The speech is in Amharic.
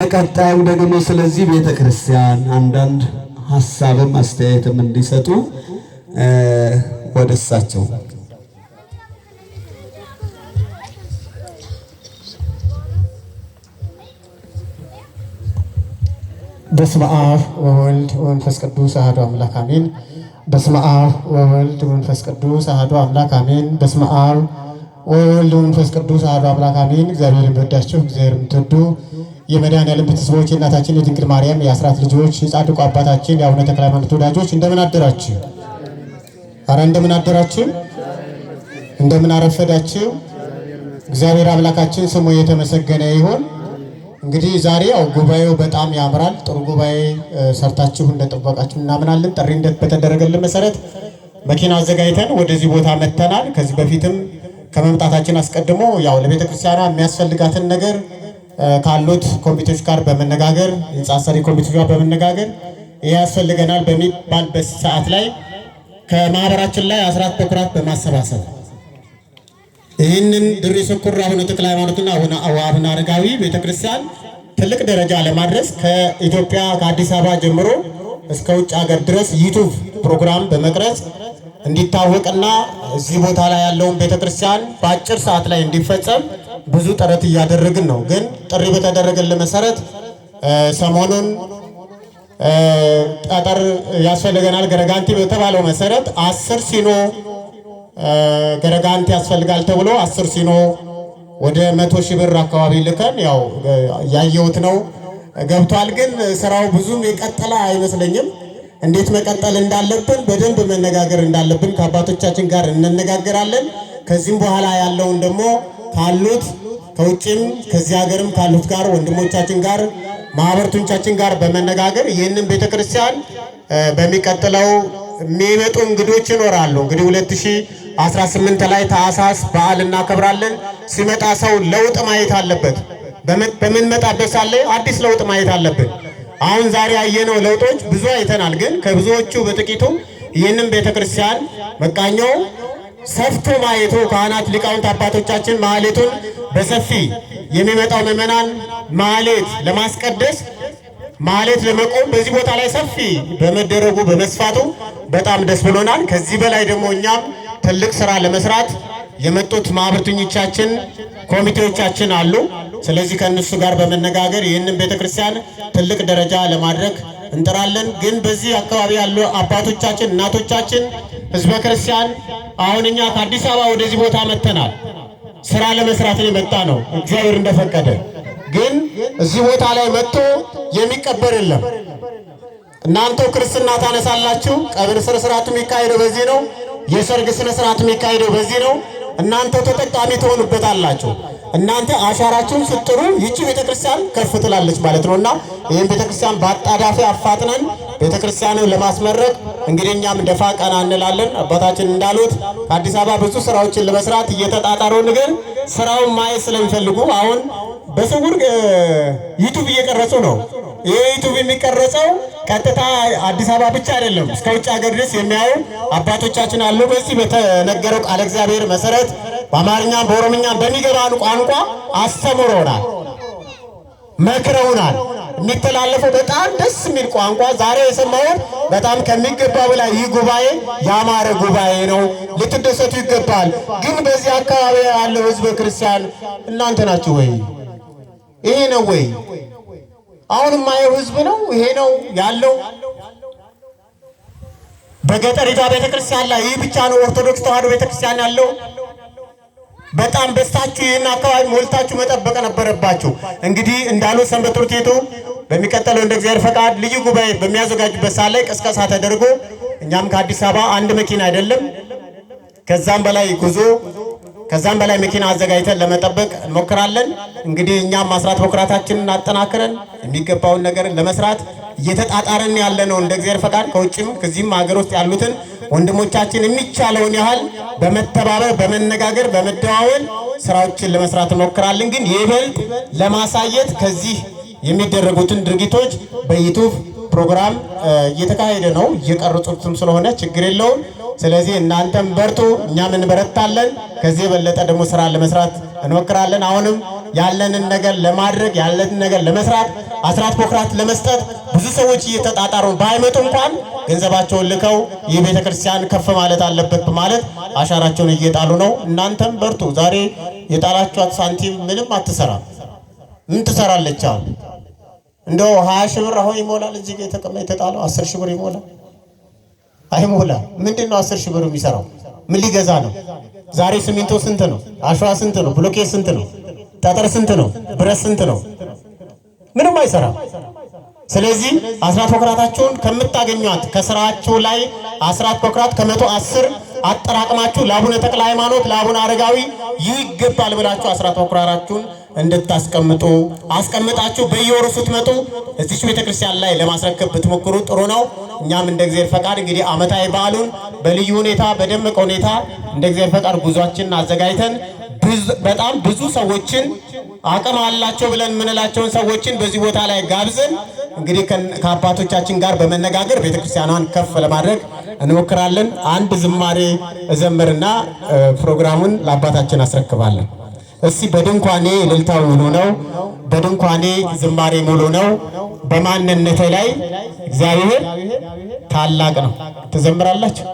ቀጣዩ ደግሞ ስለዚህ ቤተክርስቲያን አንዳንድ ሐሳብም አስተያየትም እንዲሰጡ ወደሳቸው በስመ አብ ወወልድ ወመንፈስ ቅዱስ አሐዱ አምላክ አሜን። በስመ አብ ወወልድ ወመንፈስ ቅዱስ አሐዱ አምላክ አሜን። በስመ አብ ወወልድ ወመንፈስ ቅዱስ አሐዱ አምላክ አሜን። እግዚአብሔር ይወዳችሁ፣ እግዚአብሔር የምትወዱ የመድኃኔዓለም ቤተሰቦች፣ የእናታችን የድንግል ማርያም የአስራት ልጆች፣ የጻድቁ አባታችን የአቡነ ተክለ ሃይማኖት ወዳጆች እንደምን አደራችሁ? ኧረ እንደምን አደራችሁ? እንደምን አረፈዳችሁ? እግዚአብሔር አምላካችን ስሙ የተመሰገነ ይሁን። እንግዲህ ዛሬ ያው ጉባኤው በጣም ያምራል። ጥሩ ጉባኤ ሰርታችሁ እንደጠበቃችሁ እናምናለን። ጥሪ በተደረገልን መሰረት መኪና አዘጋጅተን ወደዚህ ቦታ መተናል። ከዚህ በፊትም ከመምጣታችን አስቀድሞ ያው ለቤተ ክርስቲያኗ የሚያስፈልጋትን ነገር ካሉት ኮሚቴዎች ጋር በመነጋገር የሕንፃ ሰሪ ኮሚቴዎች ጋር በመነጋገር ይሄ ያስፈልገናል በሚባልበት ሰዓት ላይ ከማህበራችን ላይ አስራት በኩራት በማሰባሰብ ይህንን ድሬ ስኩር አቡነ ተክለ ሃይማኖትና አቡነ አረጋዊ ቤተክርስቲያን ትልቅ ደረጃ ለማድረስ ከኢትዮጵያ ከአዲስ አበባ ጀምሮ እስከ ውጭ ሀገር ድረስ ዩቲዩብ ፕሮግራም በመቅረጽ እንዲታወቅና እዚህ ቦታ ላይ ያለውን ቤተክርስቲያን በአጭር ሰዓት ላይ እንዲፈጸም ብዙ ጥረት እያደረግን ነው። ግን ጥሪ በተደረገልን መሰረት ሰሞኑን ጠጠር ያስፈልገናል ገረጋንቲ በተባለው መሰረት 10 ሲኖ ገረጋንቲ ያስፈልጋል ተብሎ 10 ሲኖ ወደ 100 ሺህ ብር አካባቢ ልከን ያው ያየሁት ነው ገብቷል። ግን ስራው ብዙም የቀጠለ አይመስለኝም። እንዴት መቀጠል እንዳለብን በደንብ መነጋገር እንዳለብን ከአባቶቻችን ጋር እንነጋገራለን። ከዚህም በኋላ ያለውን ደግሞ ካሉት ከውጭም ከዚህ ሀገርም ካሉት ጋር ወንድሞቻችን ጋር ማህበርቶቻችን ጋር በመነጋገር ይህንን ቤተክርስቲያን በሚቀጥለው የሚመጡ እንግዶች ይኖራሉ። እንግዲህ 2018 ላይ ታኅሳስ በዓል እናከብራለን። ሲመጣ ሰው ለውጥ ማየት አለበት። በምንመጣበት ሳለ አዲስ ለውጥ ማየት አለብን። አሁን ዛሬ ያየነው ለውጦች ብዙ አይተናል። ግን ከብዙዎቹ በጥቂቱ ይህንን ቤተክርስቲያን መቃኛው ሰፍቶ ማየቱ ካህናት ሊቃውንት አባቶቻችን ማህሌቱን በሰፊ የሚመጣው ምዕመናን ማህሌት ለማስቀደስ ማህሌት ለመቆም በዚህ ቦታ ላይ ሰፊ በመደረጉ በመስፋቱ በጣም ደስ ብሎናል። ከዚህ በላይ ደግሞ እኛም ትልቅ ስራ ለመስራት የመጡት ማህበርተኞቻችን ኮሚቴዎቻችን አሉ። ስለዚህ ከነሱ ጋር በመነጋገር ይህንን ቤተክርስቲያን ትልቅ ደረጃ ለማድረግ እንጥራለን። ግን በዚህ አካባቢ ያሉ አባቶቻችን እናቶቻችን ህዝበ ክርስቲያን አሁን እኛ ከአዲስ አበባ ወደዚህ ቦታ መተናል። ስራ ለመስራት የመጣ ነው እግዚአብሔር እንደፈቀደ። ግን እዚህ ቦታ ላይ መጥቶ የሚቀበር የለም። እናንተው ክርስትና ታነሳላችሁ። ቀብር ስነ ስርዓቱ የሚካሄደው በዚህ ነው። የሰርግ ስነ ስርዓቱ የሚካሄደው በዚህ ነው። እናንተ ተጠቃሚ ትሆኑበታላችሁ። እናንተ አሻራችሁን ስትጥሩ ይቺ ቤተክርስቲያን ከፍ ትላለች ማለት ነውና ይህን ቤተክርስቲያን በአጣዳፊ አፋጥነን ቤተክርስቲያንን ለማስመረቅ እንግዲህ እኛም ደፋ ቀና እንላለን። አባታችን እንዳሉት ከአዲስ አበባ ብዙ ስራዎችን ለመስራት እየተጣጣሩ ግን ስራውን ማየት ስለሚፈልጉ አሁን በስውር ዩቲዩብ እየቀረጹ ነው። ይህ ዩቲዩብ የሚቀረጸው ቀጥታ አዲስ አበባ ብቻ አይደለም፣ እስከ ውጭ ሀገር ድረስ የሚያዩ አባቶቻችን አሉ። በዚህ በተነገረው ቃለ እግዚአብሔር መሰረት በአማርኛ በኦሮምኛ በሚገባን ቋንቋ አስተምሮናል፣ መክረውናል። የሚተላለፈው በጣም ደስ የሚል ቋንቋ ዛሬ የሰማሁት በጣም ከሚገባ በላይ ይህ ጉባኤ ያማረ ጉባኤ ነው። ልትደሰቱ ይገባል። ግን በዚህ አካባቢ ያለው ህዝበ ክርስቲያን እናንተ ናችሁ ወይ? ይሄ ነው ወይ? አሁን የማየው ህዝብ ነው ይሄ ነው ያለው። በገጠሪቷ ቤተክርስቲያን ላይ ይህ ብቻ ነው ኦርቶዶክስ ተዋሕዶ ቤተክርስቲያን ያለው። በጣም በስታችሁ ይህን አካባቢ ሞልታችሁ መጠበቅ ነበረባችሁ። እንግዲህ እንዳሉ ሰንበት ትምህርት ቤቱ በሚቀጥለው እንደ እግዚአብሔር ፈቃድ ልዩ ጉባኤ በሚያዘጋጁበት ሰዓት ላይ ቅስቀሳ ተደርጎ እኛም ከአዲስ አበባ አንድ መኪና አይደለም ከዛም በላይ ጉዞ ከዛም በላይ መኪና አዘጋጅተን ለመጠበቅ እንሞክራለን። እንግዲህ እኛም አስራት በኩራታችንን አጠናክረን የሚገባውን ነገር ለመስራት እየተጣጣረን ያለነው እንደ እግዚአብሔር ፈቃድ ከውጭም ከዚህም ሀገር ውስጥ ያሉትን ወንድሞቻችን የሚቻለውን ያህል በመተባበር በመነጋገር በመደዋወል ስራዎችን ለመስራት እንሞክራለን። ግን ይበልጥ ለማሳየት ከዚህ የሚደረጉትን ድርጊቶች በዩቲዩብ ፕሮግራም እየተካሄደ ነው። እየቀረጹትም ስለሆነ ችግር የለውም። ስለዚህ እናንተም በርቱ፣ እኛም እንበረታለን። ከዚህ የበለጠ ደግሞ ስራ ለመስራት እንሞክራለን። አሁንም ያለንን ነገር ለማድረግ ያለንን ነገር ለመስራት አስራት በኩራት ለመስጠት ብዙ ሰዎች እየተጣጣሩ ባይመጡ እንኳን ገንዘባቸውን ልከው ይህ ቤተክርስቲያን ከፍ ማለት አለበት በማለት አሻራቸውን እየጣሉ ነው። እናንተም በርቱ። ዛሬ የጣላችኋት ሳንቲም ምንም አትሰራም። ምን ትሰራለች? አሁን እንደው 20 ሺህ ብር አሁን ይሞላል። እዚህ ጋር የተጣለው 10 ሺህ ብር ይሞላል? አይሞላ። ምንድነው 10 ሺህ ብር የሚሰራው? ምን ሊገዛ ነው? ዛሬ ሲሚንቶ ስንት ነው? አሸዋ ስንት ነው? ብሎኬት ስንት ነው? ጠጠር ስንት ነው? ብረት ስንት ነው? ምንም አይሰራም። ስለዚህ አስራት በኩራታችሁን ከምታገኙት ከስራችሁ ላይ አስራት በኩራት ከ110 አጠራቅማችሁ ለአቡነ ተክለ ሃይማኖት ለአቡነ አረጋዊ ይገባል ብላችሁ አስራት በኩራታችሁን እንድታስቀምጡ አስቀምጣችሁ በየወሩ ስትመጡ እዚህ ቤተክርስቲያን ላይ ለማስረከብ ብትሞክሩ ጥሩ ነው። እኛም እንደ እግዚአብሔር ፈቃድ እንግዲህ ዓመታዊ በዓሉን በልዩ ሁኔታ በደመቀ ሁኔታ እንደ እግዚአብሔር ፈቃድ ጉዟችንን አዘጋጅተን በጣም ብዙ ሰዎችን አቅም አላቸው ብለን የምንላቸውን ሰዎችን በዚህ ቦታ ላይ ጋብዘን እንግዲህ ከአባቶቻችን ጋር በመነጋገር ቤተክርስቲያኗን ከፍ ለማድረግ እንሞክራለን። አንድ ዝማሬ እዘምርና ፕሮግራሙን ለአባታችን አስረክባለን። እስቲ በድንኳኔ እልልታው ሙሉ ነው። በድንኳኔ ዝማሬ ሙሉ ነው። በማንነቴ ላይ እግዚአብሔር ታላቅ ነው። ትዘምራላችሁ?